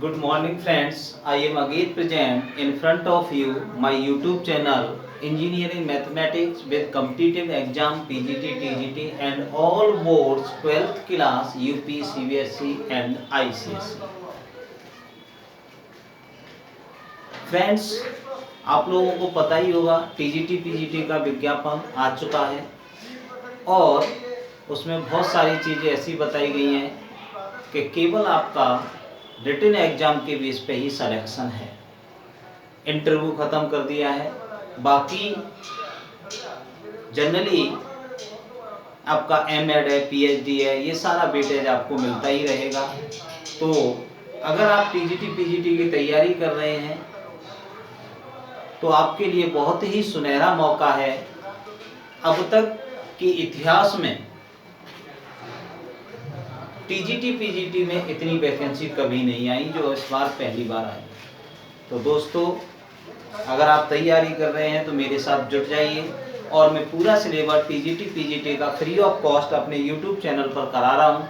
Good morning friends, I am again present in front of you my YouTube channel Engineering Mathematics with competitive exam PGT, TGT and all boards 12th class UP, CBSE and ICSE. Friends, आप लोगों को पता ही होगा TGT PGT का विज्ञापन आ चुका है और उसमें बहुत सारी चीज़ें ऐसी बताई गई हैं कि केवल आपका रिटन एग्जाम के बेस पे ही सिलेक्शन है। इंटरव्यू ख़त्म कर दिया है, बाकी जनरली आपका एमएड है, पीएचडी है, ये सारा वेटेज आपको मिलता ही रहेगा। तो अगर आप टीजीटी पीजीटी की तैयारी कर रहे हैं तो आपके लिए बहुत ही सुनहरा मौका है। अब तक के इतिहास में टीजीटी पीजीटी में इतनी वैकेंसी कभी नहीं आई जो इस बार पहली बार आई। तो दोस्तों, अगर आप तैयारी कर रहे हैं तो मेरे साथ जुट जाइए और मैं पूरा सिलेबस टीजीटी पीजीटी का फ्री ऑफ कॉस्ट अपने यूट्यूब चैनल पर करा रहा हूँ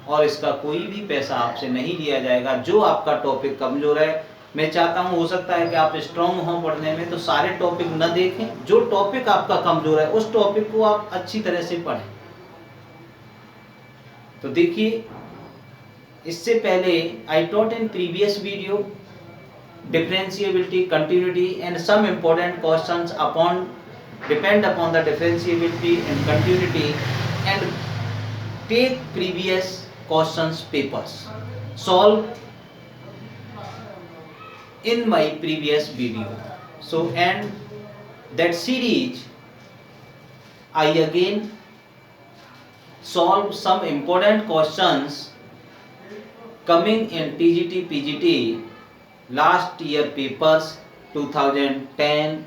और इसका कोई भी पैसा आपसे नहीं लिया जाएगा। जो आपका टॉपिक कमज़ोर है, मैं चाहता हूँ हो सकता है कि आप स्ट्रॉन्ग हों पढ़ने में तो सारे टॉपिक न देखें, जो टॉपिक आपका कमज़ोर है उस टॉपिक को आप अच्छी तरह से पढ़ें। तो देखिए, इससे पहले I taught in previous video differentiability, continuity and some important questions depend upon the differentiability and continuity and take previous questions papers solve in my previous video. So and that series I again solve some important questions coming in TGT PGT last year papers 2010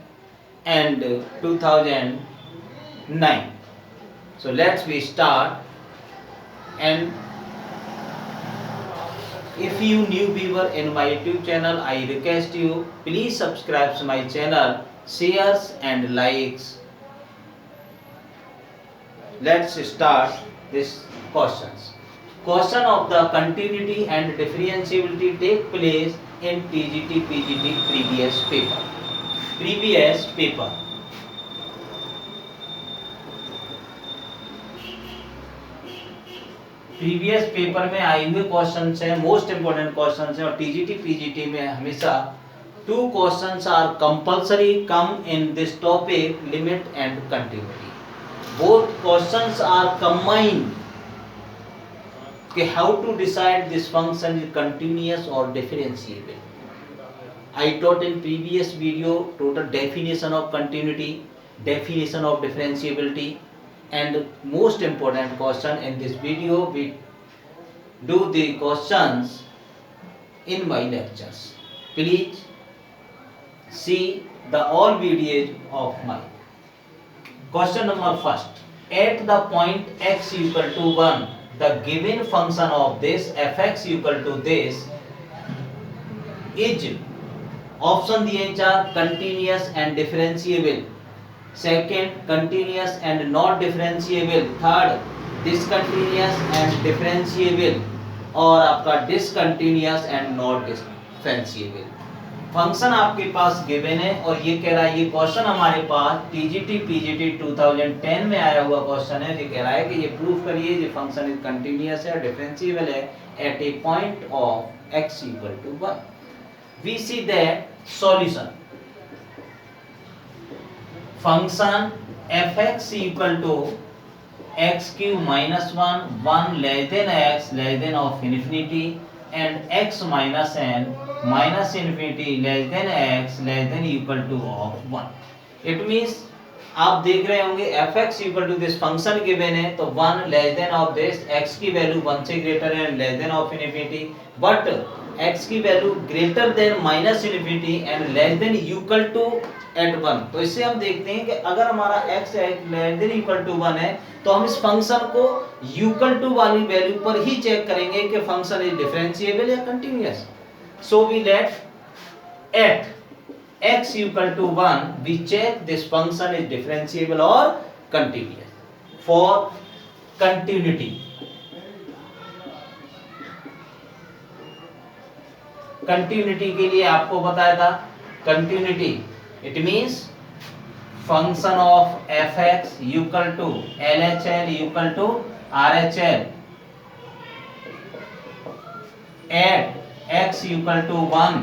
and 2009. So let's we start. And if you new viewer in my YouTube channel, I request you please subscribe to my channel, shares and likes. Let's start this questions. Question of the continuity and differentiability take place in TGT PGT previous paper. Previous paper में आए हुए questions हैं, most important questions हैं और TGT PGT में हमेशा 2 questions are compulsory come in this topic, limit and continuity. Both questions are combined कि how to decide this function is continuous और differentiable. I taught in previous video total definition of continuity, definition of differentiability and most important question in this video we do the questions in my lectures. Please see the all videos of my question. Number first, at the point x equal to 1 the given function of this fx equal to this is option दिए 4 continuous and differentiable, second continuous and not differentiable, third discontinuous and differentiable और आपका discontinuous and not differentiable. Function आपके पास given है और ये कह रहा है, ये क्वेश्चन हमारे पास टीजीटी पीजीटी 2010 में आया हुआ क्वेश्चन है. ये कह रहा है कि ये प्रूफ करिए ये फंक्शन इज कंटिन्यूअस है, डिफरेंशिएबल है at a point of x equal to 1. We see that solution function fx equal to x cube minus 1 less than x less than of infinity and x minus n minus infinity less than x less than equal to of 1. It means आप देख रहे होंगे fx equal to this function given है तो 1 less than of this, x की वैल्यू 1 से greater है less than of infinity, but x की वैल्यू greater than minus infinity and less than equal to at 1. तो इससे हम देखते हैं कि अगर हमारा x less than equal to 1 है तो हम इस फंक्शन को इक्वल टू वाली वैल्यू पर ही चेक करेंगे कि फंक्शन इज डिफरेंशिएबल या continuous. So we let at x equal to 1 we check this function is differentiable or continuous. For continuity continuity के लिए आपको बताया था, continuity it means function of f x equal to L H L equal to R H L at x equal to 1।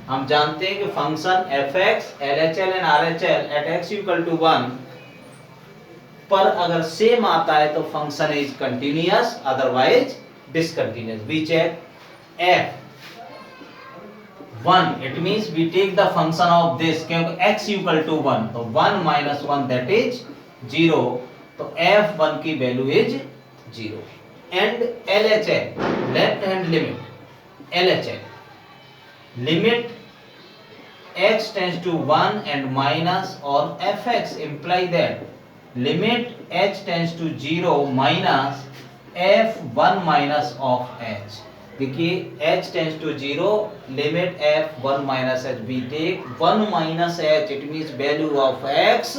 हम जानते हैं कि function f x L H L and R H L at x equal to 1 पर अगर same आता है तो function is continuous, otherwise discontinuous. We check f 1 it means we take the function of this क्योंकि x equal to 1 तो 1 minus 1 that is 0 तो f1 की value is 0 and LHL left hand limit LHL limit x tends to 1 and minus or fx imply that limit h tends to 0 minus f1 minus of h। देखिए h tends to 0 limit f1 minus h we take 1 minus h it means value of x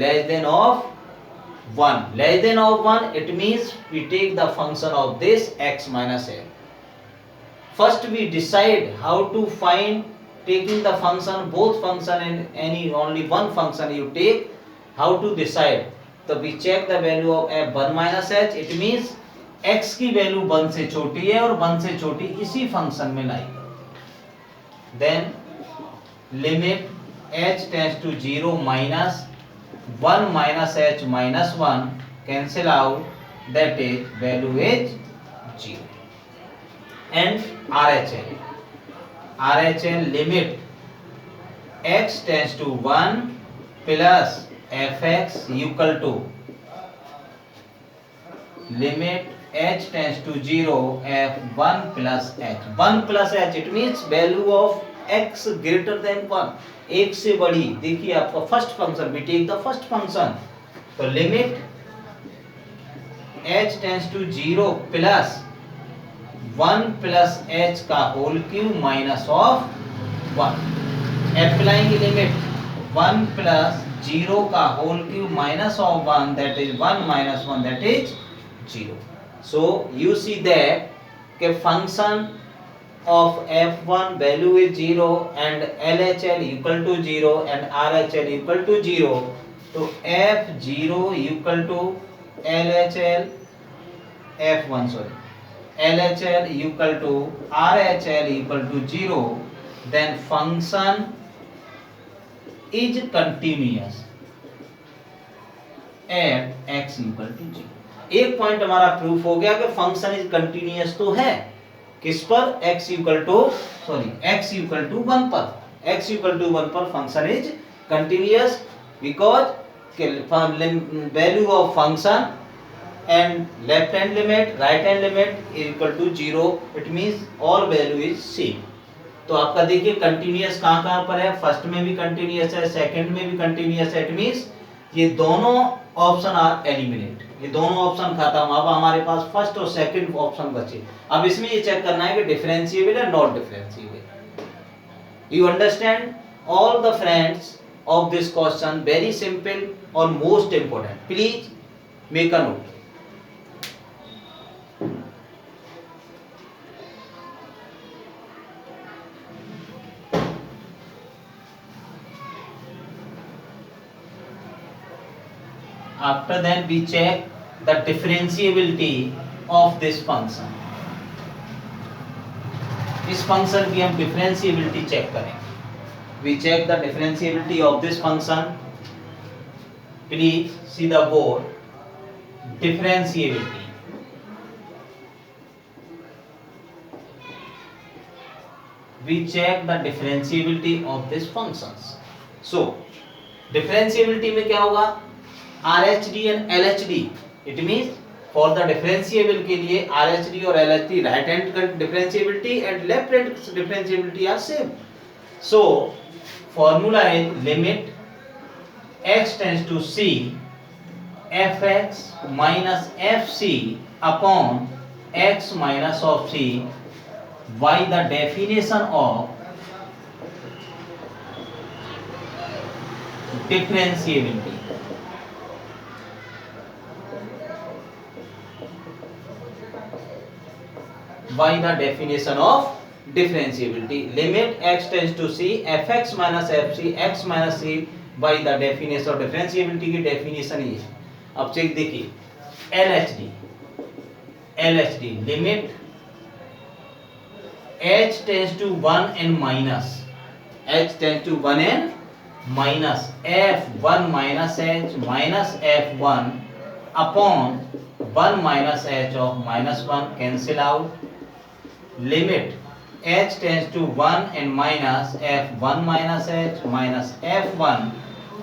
less than of 1 less than of 1 it means we take the function of this x minus h। First we decide how to find taking the function both function and any only one function you take how to decide तो we check the value of f1 minus h it means x की वैल्यू 1 से छोटी है और 1 से छोटी इसी फंक्शन में लाई करो। Then limit h tends to 0 minus 1 minus h minus 1 cancel out that is value is 0 and RHL limit x tends to 1 plus fx equal to limit h tends to 0 f1 plus h 1 plus h it means value of x greater than 1 एक से बड़ी। देखिए आपका first function we take the first function तो limit h tends to 0 plus 1 plus h का whole cube minus of 1 applying limit 1 plus 0 का whole cube minus of 1 that is 1 minus 1 that is 0। So you see that के function of f1 value is 0 and LHL equal to 0 and RHL equal to 0 तो f0 equal to LHL f1 sorry LHL equal to RHL equal to 0 then function is continuous at x equal to 0। एक point हमारा proof हो गया कि function is continuous तो है किस पर x इक्वल टू 1 पर x इक्वल टू 1 पर function is continuous because value of function and left hand limit right hand limit equal to 0 it means all value is same. तो आपका देखिए continuous कहां पर है, फर्स्ट में भी कंटिन्यूअस है सेकंड में भी कंटिन्यूअस है। इट मींस ये दोनों ऑप्शन आर एलिमिनेट, ये दोनों ऑप्शन खत्म। अब हमारे पास फर्स्ट और सेकंड ऑप्शन बचे। अब इसमें ये चेक करना है कि डिफरेंशिएबल है not differentiable. You understand all the friends of this question very simple और most important, please make a note. After that we check the differentiability of this function। इस फंक्शन की हम डिफरेंशिएबिलिटी चेक करेंगे। We check the differentiability of this function। Please see the board। Differentiability we check the differentiability of this functions। So differentiability में क्या होगा, RHD and LHD it means for the differentiable के लिए RHD और LHD right hand differentiability and left hand differentiability are same। So formula is limit x tends to c fx minus fc upon x minus of c by the definition of differentiability। By the definition of differentiability. Limit x tends to c fx minus fc x minus c by the definition of differentiability की definition ये है. अब check देखिए LHD limit h tends to 1 and minus h tends to 1 and minus f1 minus h minus f1 upon 1 minus h of minus 1 cancel out. Limit h tends to 1 and minus f1 minus h minus f1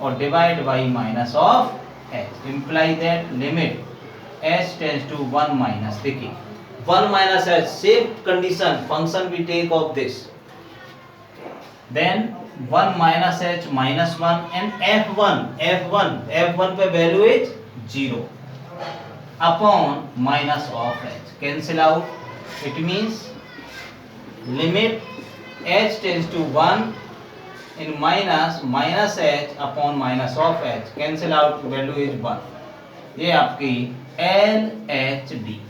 or divide by minus of h imply that limit h tends to 1 minus. देखिए 1 minus h same condition function we take of this, then 1 minus h minus 1 and f1 पे value is 0 upon minus of h cancel out. It means limit h tends to 1 in minus h upon minus of h cancel out, value is 1. ये आपकी LHD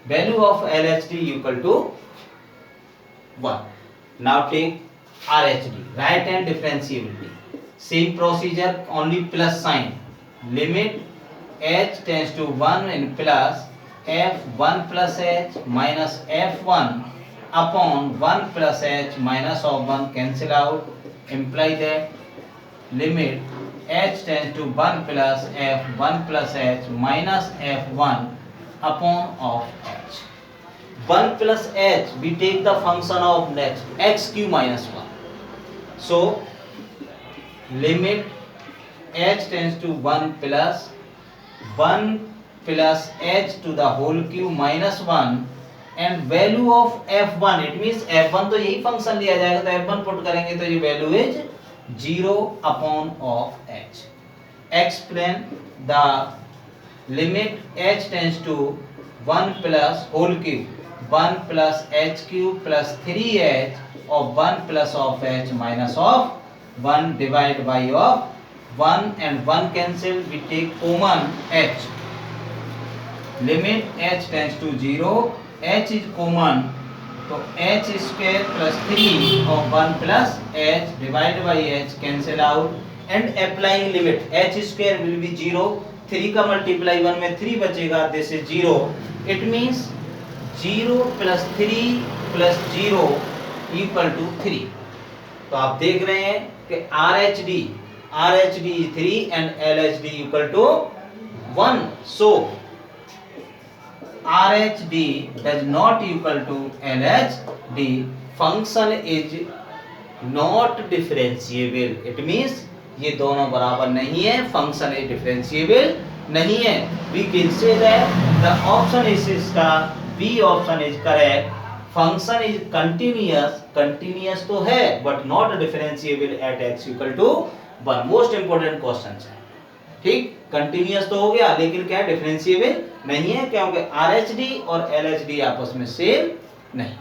value of LHD equal to 1. Now take RHD right hand differentiability. Same procedure, only plus sign. Limit h tends to 1 in plus f1 plus h minus f1 upon 1 plus h minus of 1 cancel out, imply that limit h tends to 1 plus f1 plus h minus f1 upon of h. 1 plus h we take the function of next x cube minus 1. So limit h tends to 1 plus h to the whole cube minus 1 and value of f1, it means f1 तो यही function लिया जाएगा तो f1 put करेंगे तो ये value is 0 upon of h. Explain the limit h tends to 1 plus whole cube 1 plus h cube plus 3h of 1 plus of h minus of 1 divided by of 1 and 1 cancel, we take common h. Limit h tends to 0, h is common तो h square plus 3 of 1 plus h divided by h cancel out and applying limit h square will be 0, 3 का multiply 1 में 3 बचेगा, this is 0. It means 0 plus 3 plus 0 equal to 3. तो आप देख रहे हैं कि RHD is 3 and LHD equal to 1. So RHD does not equal to LHD. Function is not differentiable. It means ये दोनों बराबर नहीं है, function is differentiable नहीं है. We can say that the option is इसका B option is correct. Function is continuous तो है but not differentiable at x equal to 1. Most important question है. ठीक, कंटिन्यूअस तो हो गया लेकिन क्या डिफरेंशिएबल नहीं है क्योंकि RHD और LHD आपस में सेम नहीं.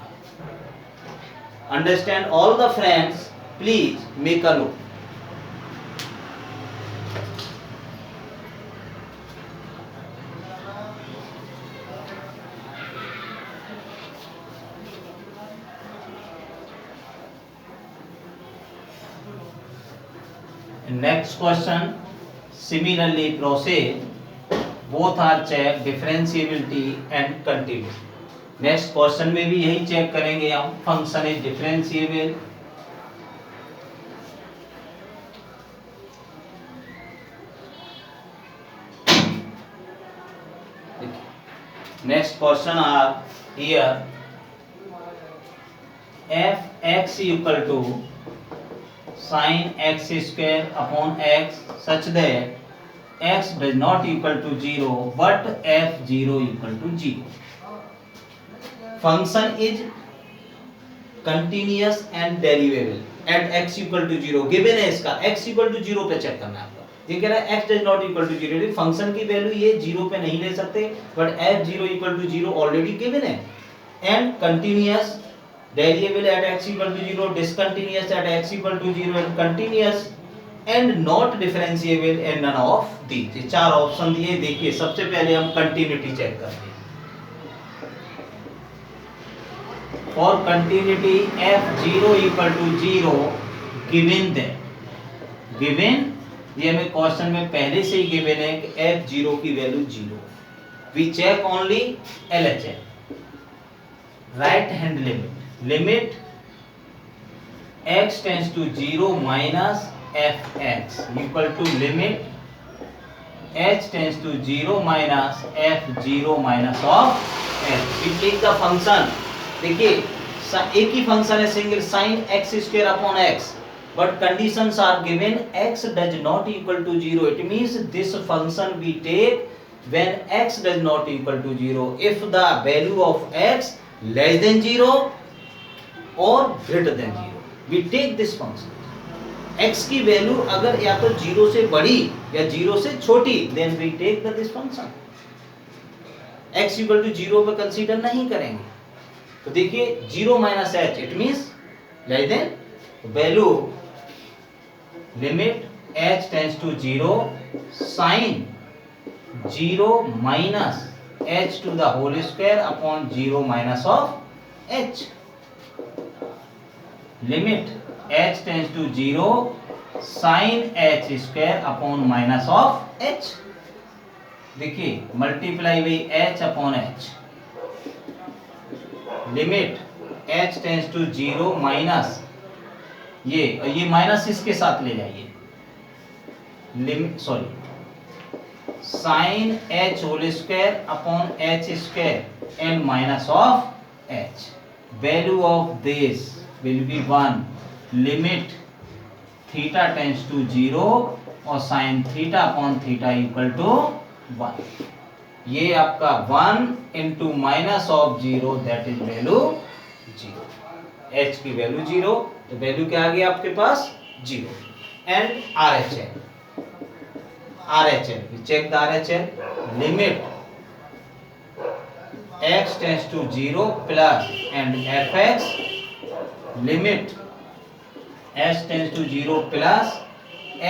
Understand all the friends, please make a note. Next question similarly proceed, both are check differentiability and continuity. Next question में भी यही चेक करेंगे हम, function is differentiable next question are here f(x) equal to sin x square upon x such that x does not equal to 0 but f0 equal to 0. Function is continuous and derivable at x equal to 0. given है इसका x equal to 0 पे check करना है आपको. ये कह रहा है x does not equal to 0. Function की वैल्यू ये 0 पे नहीं ले सकते but f0 equal to 0 already given है. and continuous, variable at x equal to 0, discontinuous at x equal to 0 and continuous and not differentiable and none of these. ये चार option दिए. देखिए सबसे पहले हम कंटिन्यूटी चेक करते हैं. for continuity f0 equal to 0 given that given ये हमें क्वेश्चन में पहले से ही गिवन है कि f0 की value 0 we check only LHS right hand limit x tends to 0 minus fx equal to limit h tends to 0 minus f0 minus of h we take the function देखिए एक ही function है single sin x square upon x but conditions are given x does not equal to 0 it means this function we take when x does not equal to 0 if the value of x less than 0 or greater than 0 we take this function x की value अगर या तो 0 से बड़ी या 0 से छोटी then we take this function x equal to 0 पे कंसीडर नहीं करेंगे तो देखिए 0 minus h it means less than value limit h tends to 0 sin 0 minus h to the whole square upon 0 minus of h limit h tends to 0 sin h square upon minus of h देखिए multiply by h upon h limit h tends to 0 minus ये minus इसके साथ ले जाइए limit sorry sine h whole square upon h square and minus of h value of this will be 1 limit theta tends to 0 और sine theta upon theta equal to 1 ये आपका 1 into minus of 0 that is value 0 h की value 0 तो value क्या आ गई आपके पास 0 and RHL we check the RHL limit x tends to 0 plus and fx limit h tends to 0 plus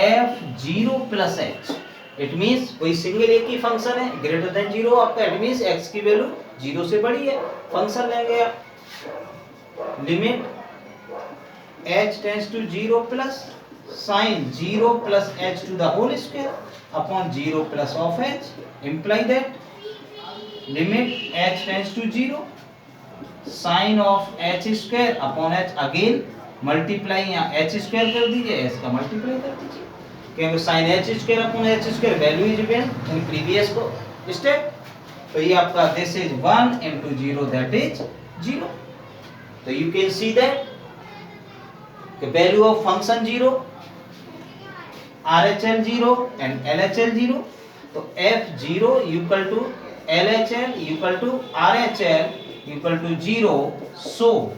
f0 plus h it means कोई single एक ही function है greater than 0 आपका इट मींस x की value 0 से बड़ी है function लेंगे आप limit h tends to 0 plus sin 0 plus h to the whole square upon 0 plus of h imply that limit h tends to 0 sin of h square upon h again multiply यहाँ h square कर दीजिए h का multiply कर दीजिए क्योंकि sin h square upon h square value is given in previous step तो ये आपका this is 1 into 0 that is 0 तो you can see that the value of function 0 RHL 0 and LHL 0 तो f0 equal to LHL equal to RHL equal to 0 so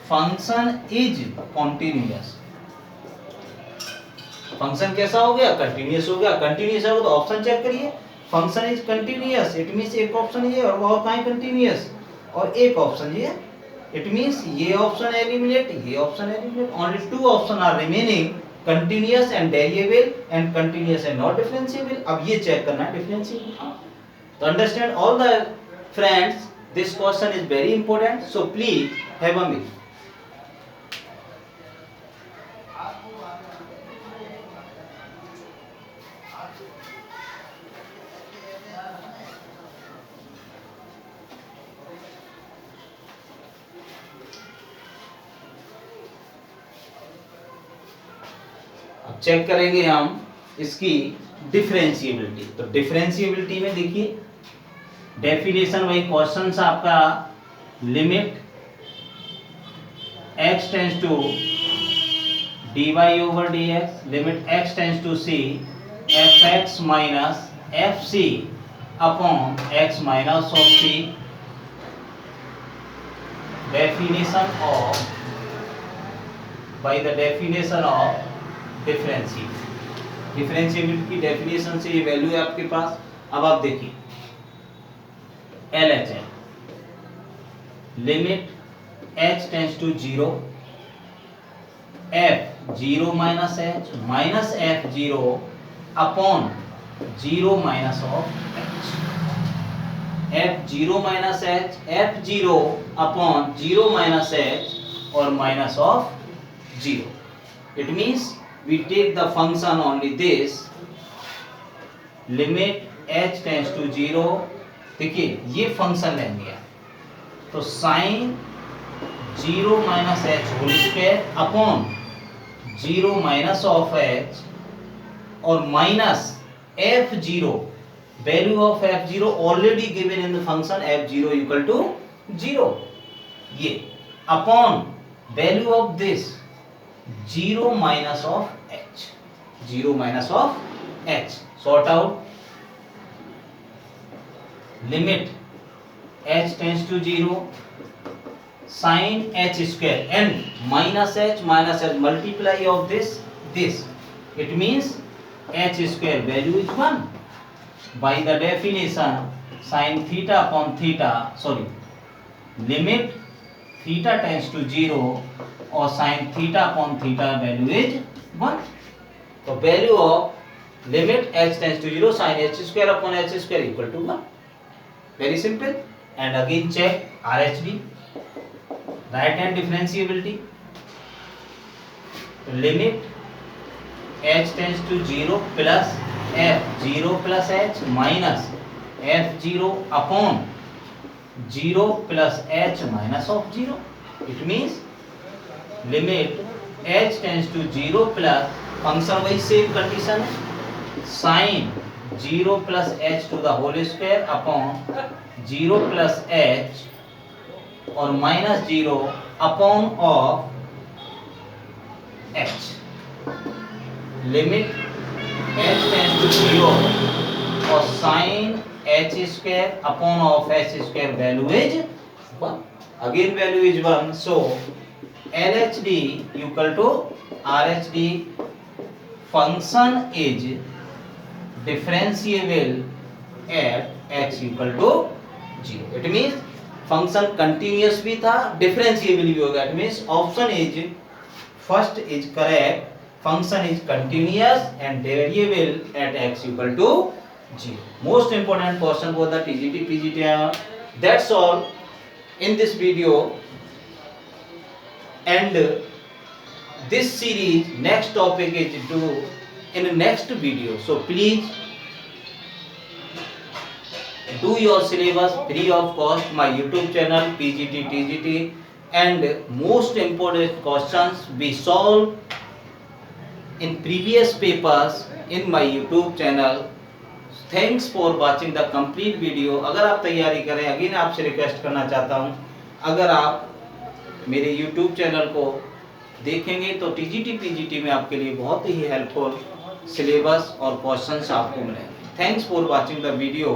function is continuous function कैसा हो गया continuous हो गया continuous है तो option check करिए function is continuous it means एक ऑप्शन ये और वो कहां कंटीन्यूअस और एक ऑप्शन ये इट मींस ये ऑप्शन एलिमिनेट ये option eliminate only two option are remaining continuous and variable and continuous and not differentiable अब ये चेक करना है डिफरेंशिएबल तो understand all the friends this question is very important so please have a minute check करेंगे हम इसकी differentiability तो differentiability में देखिए डेफिनेशन वही क्वेश्चन से आपका limit x tends to dy over dx limit x tends to c fx minus fc upon x minus of c definition of by the definition of differentiability की definition से ये value है आपके पास अब आप देखिए LHL limit h tends to 0 f0 minus h minus f0 upon 0 minus of h f0 minus h, f0 upon 0 minus h or minus of 0. It means we take the function only this limit h tends to 0. देखिए ये function लेंगे तो sine 0 minus h whole square upon 0 minus of h और minus f0 value of f0 already given in the function f0 equal to 0 ये upon value of this 0 minus of h 0 minus of h sort out limit h tends to 0 sin h square and minus h multiply of this it means h square value is 1 by the definition sin theta upon theta limit theta tends to 0 or sin theta upon theta value is 1. So value of limit h tends to 0 sin h square upon h square equal to 1. Very simple. And again check RHD, right hand differentiability. Limit h tends to 0 plus f0 plus h minus f0 upon 0 plus h minus of 0. It means limit h tends to 0 plus function wise same condition sin 0 plus h to the whole square upon 0 plus h or minus 0 upon of h. Limit h tends to 0 or sin h square upon of h square value is 1. Again value is 1. So LHD equal to RHD. Function is differentiable at x equal to 0. It means function continuous भी था differentiable भी होगा. It means option is first is correct. Function is continuous and variable at x equal to 0. Most important question for the TGT PGT. That's all in this video. And this series next topic is due in the next video. So please do your syllabus free of cost my YouTube channel PGT TGT, and most important questions be solved in previous papers in my YouTube channel. Thanks for watching the complete video. अगर आप तैयारी करें, again आपसे request करना चाहता हूँ, अगर आप मेरे YouTube चैनल को देखेंगे तो TGT PGT में आपके लिए बहुत ही हेल्पफुल सिलेबस और क्वेश्चंस आपको मिलेंगे. Thanks for watching the video.